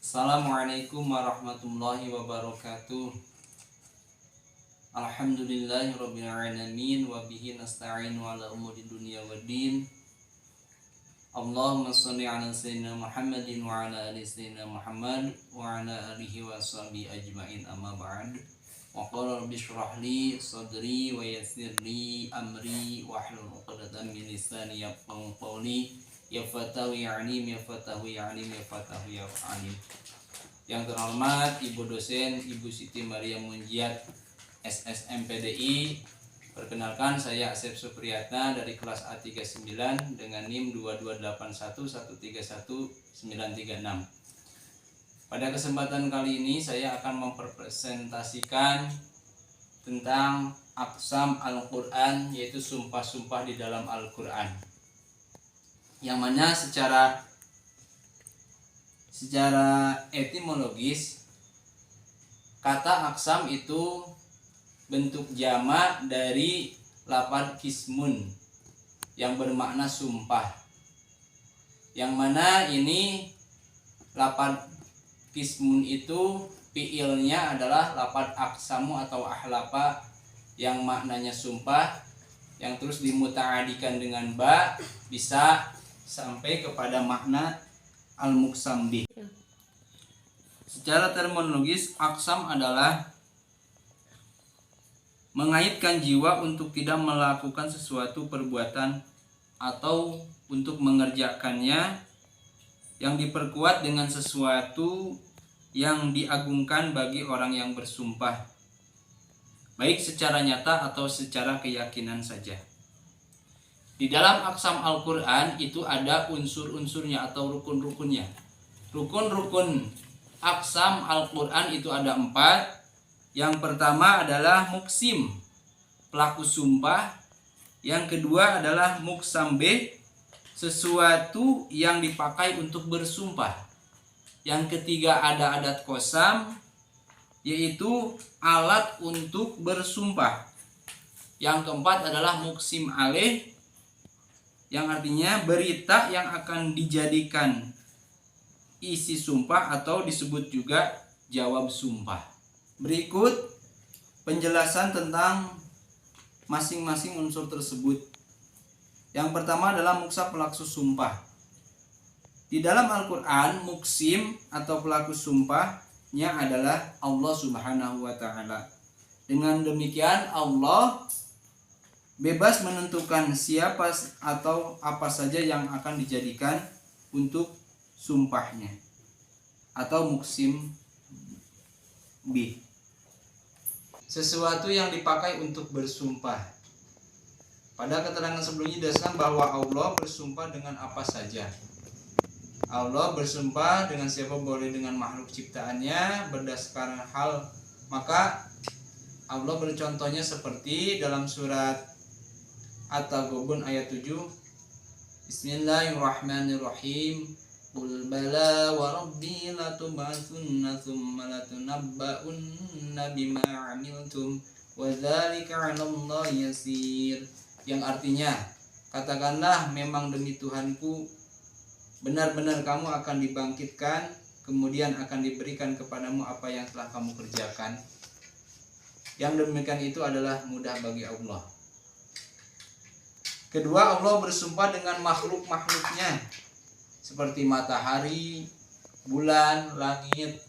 Assalamualaikum warahmatullahi wabarakatuh. Alhamdulillahirabbil alamin wa bihi nasta'inu ala umuri dunya waddin. Allahumma shalli ala sayyidina Muhammadin wa ala ali sayyidina Muhammad wa ala alihi wa sahbihi ajmain, amma ba'd. Wa qala rabbi shrah li sadri wa yassir li amri wa hlul 'uqdatam min lisani yafqahu qawli. Ya fatahu ya alim, ya fatahu ya alim, ya fatahu ya alim. Yang terhormat Ibu dosen Ibu Siti Maria Munjiat SSMPDI. Perkenalkan, saya Asep Supriyatna dari kelas A39 dengan NIM 2281131936. Pada kesempatan kali ini saya akan mempresentasikan tentang aqsam Al-Quran, yaitu sumpah-sumpah di dalam Al-Quran, yang mana secara etimologis kata aqsam itu bentuk jamak dari lafaz qismun yang bermakna sumpah, yang mana ini lafaz qismun itu fiilnya adalah lafaz aqsamu atau ahlafa yang maknanya sumpah, yang terus dimuta'adikan dengan ba bisa sampai kepada makna al-muqsam bih. Secara terminologis, aqsam adalah mengaitkan jiwa untuk tidak melakukan sesuatu perbuatan atau untuk mengerjakannya, yang diperkuat dengan sesuatu yang diagungkan bagi orang yang bersumpah, baik secara nyata atau secara keyakinan saja. Di dalam aqsam Al-Quran itu ada unsur-unsurnya atau rukun-rukunnya. Rukun-rukun aqsam Al-Quran itu ada 4. Yang pertama adalah muksim, pelaku sumpah. Yang kedua adalah muqsam bih, sesuatu yang dipakai untuk bersumpah. Yang ketiga ada adat qasam, yaitu alat untuk bersumpah. Yang keempat adalah muksim alih, yang artinya berita yang akan dijadikan isi sumpah atau disebut juga jawab sumpah. Berikut penjelasan tentang masing-masing unsur tersebut. Yang pertama adalah muqsam, pelaku sumpah. Di dalam Al-Quran, muksim atau pelaku sumpahnya adalah Allah Subhanahu wa Ta'ala. Dengan demikian Allah bebas menentukan siapa atau apa saja yang akan dijadikan untuk sumpahnya atau muksim bih, sesuatu yang dipakai untuk bersumpah. Pada keterangan sebelumnya didasarkan bahwa Allah bersumpah dengan apa saja. Allah bersumpah dengan siapa, boleh dengan makhluk ciptaannya berdasarkan hal. Maka Allah bercontohnya seperti dalam surat At-Taghabun ayat 7. Bismillahirrahmanirrahim. Qul bala wa rabbi latub'atsunna tsumma latunabba'unna bima 'amiltum wa dzalika 'alallahi yasir. Yang artinya, katakanlah, memang demi Tuhanku, benar-benar kamu akan dibangkitkan, kemudian akan diberikan kepadamu apa yang telah kamu kerjakan. Yang demikian itu adalah mudah bagi Allah. Kedua, Allah bersumpah dengan makhluk-makhluknya seperti matahari, bulan, langit,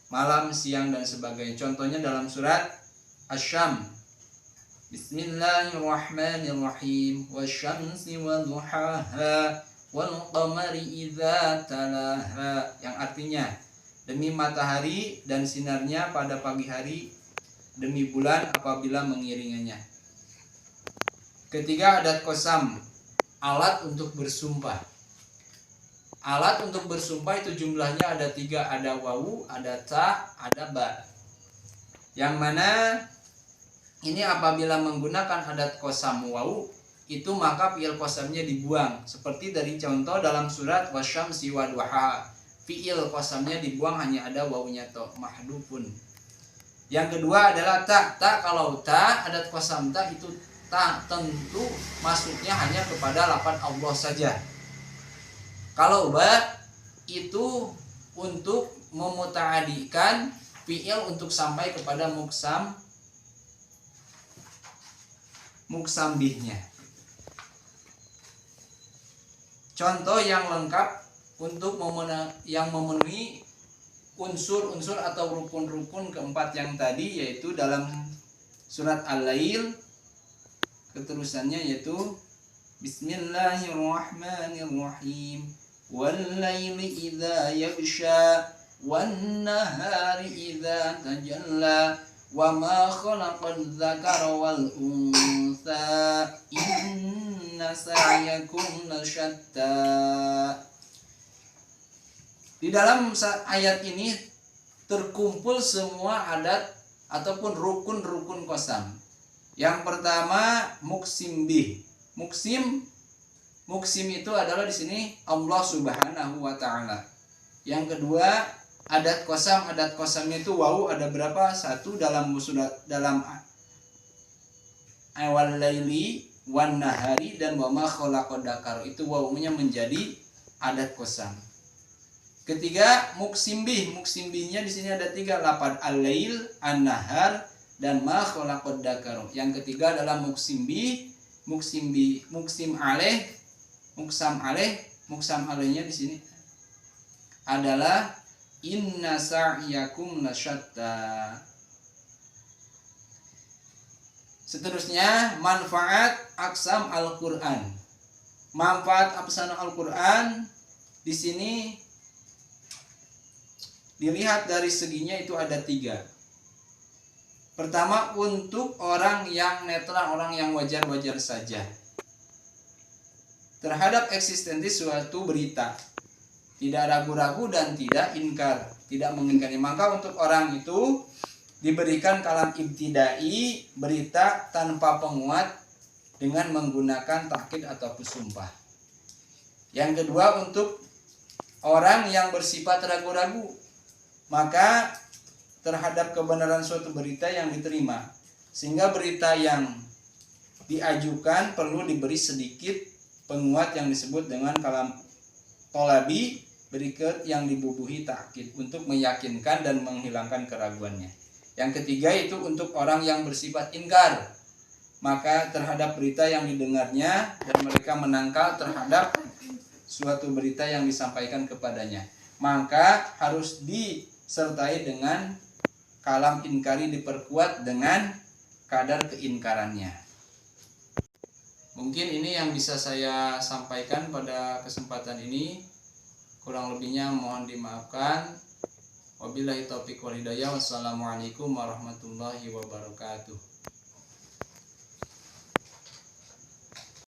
malam, siang, dan sebagainya. Contohnya dalam surat Asy-Syams. Bismillahirrahmanirrahim. Wasyamsi waduhaha wal qamari idza talaha. Yang artinya, demi matahari dan sinarnya pada pagi hari, demi bulan apabila mengiringinya. Ketiga, adat qasam, alat untuk bersumpah. Alat untuk bersumpah itu jumlahnya ada 3, ada wawu, ada ta, ada ba. Yang mana ini apabila menggunakan adat qasam wawu, itu maka fiil qasamnya dibuang. Seperti dari contoh dalam surat wasyamsi waduha, fiil qasamnya dibuang, hanya ada wawunya to, mahdufun. Yang kedua adalah ta. Ta, kalau ta adat qasam ta itu tentu masuknya hanya kepada lafaz Allah saja. Kalau ba itu untuk memutaadikan fi'il untuk sampai kepada muksam bihnya. Contoh yang lengkap untuk yang memenuhi unsur-unsur atau rukun-rukun keempat yang tadi, yaitu dalam surat Al-Lail keterusannya, yaitu Bismillahirrahmanirrahim, wal-laili idza yaghsha wan-nahari idza tajalla wa ma khalaqal dzakara wal untha inna sa'yakum lasyatta. Di dalam ayat ini terkumpul semua adat ataupun rukun-rukun qasam. Yang pertama muksim bih. Muksim itu adalah di sini Allah Subhanahu wa taala. Yang kedua adat qasamnya itu wawu ada berapa? Satu dalam awal laili wan nahari dan wa ma khalaqad dzakara, itu wawunya menjadi adat qasam. Ketiga muksim bihnya di sini ada 3 lafaz al-lail, an-nahar dan ma khalaqad dzakara. Yang ketiga adalah muksim alaih. Muksam alaihnya di sini adalah inna sa'yakum lasyatta. Seterusnya manfaat aqsam Al-Qur'an. Manfaat aqsam Al-Qur'an di sini dilihat dari seginya itu ada 3. Pertama untuk orang yang netral, orang yang wajar-wajar saja terhadap eksistensi suatu berita, tidak ragu-ragu dan tidak ingkar, tidak mengingkari. Maka untuk orang itu diberikan kalam ibtidai, berita tanpa penguat dengan menggunakan takkid atau sumpah. Yang kedua untuk orang yang bersifat ragu-ragu, maka terhadap kebenaran suatu berita yang diterima, sehingga berita yang diajukan perlu diberi sedikit penguat yang disebut dengan kalam tolabi, berikut yang dibubuhi takkid untuk meyakinkan dan menghilangkan keraguannya. Yang ketiga itu untuk orang yang bersifat ingkar, maka terhadap berita yang didengarnya dan mereka menangkal terhadap suatu berita yang disampaikan kepadanya, maka harus disertai dengan kalam inkari, diperkuat dengan kadar keingkarannya. Mungkin ini yang bisa saya sampaikan pada kesempatan ini. Kurang lebihnya mohon dimaafkan. Wabillahi taufiq wal hidayah. Wassalamualaikum warahmatullahi wabarakatuh.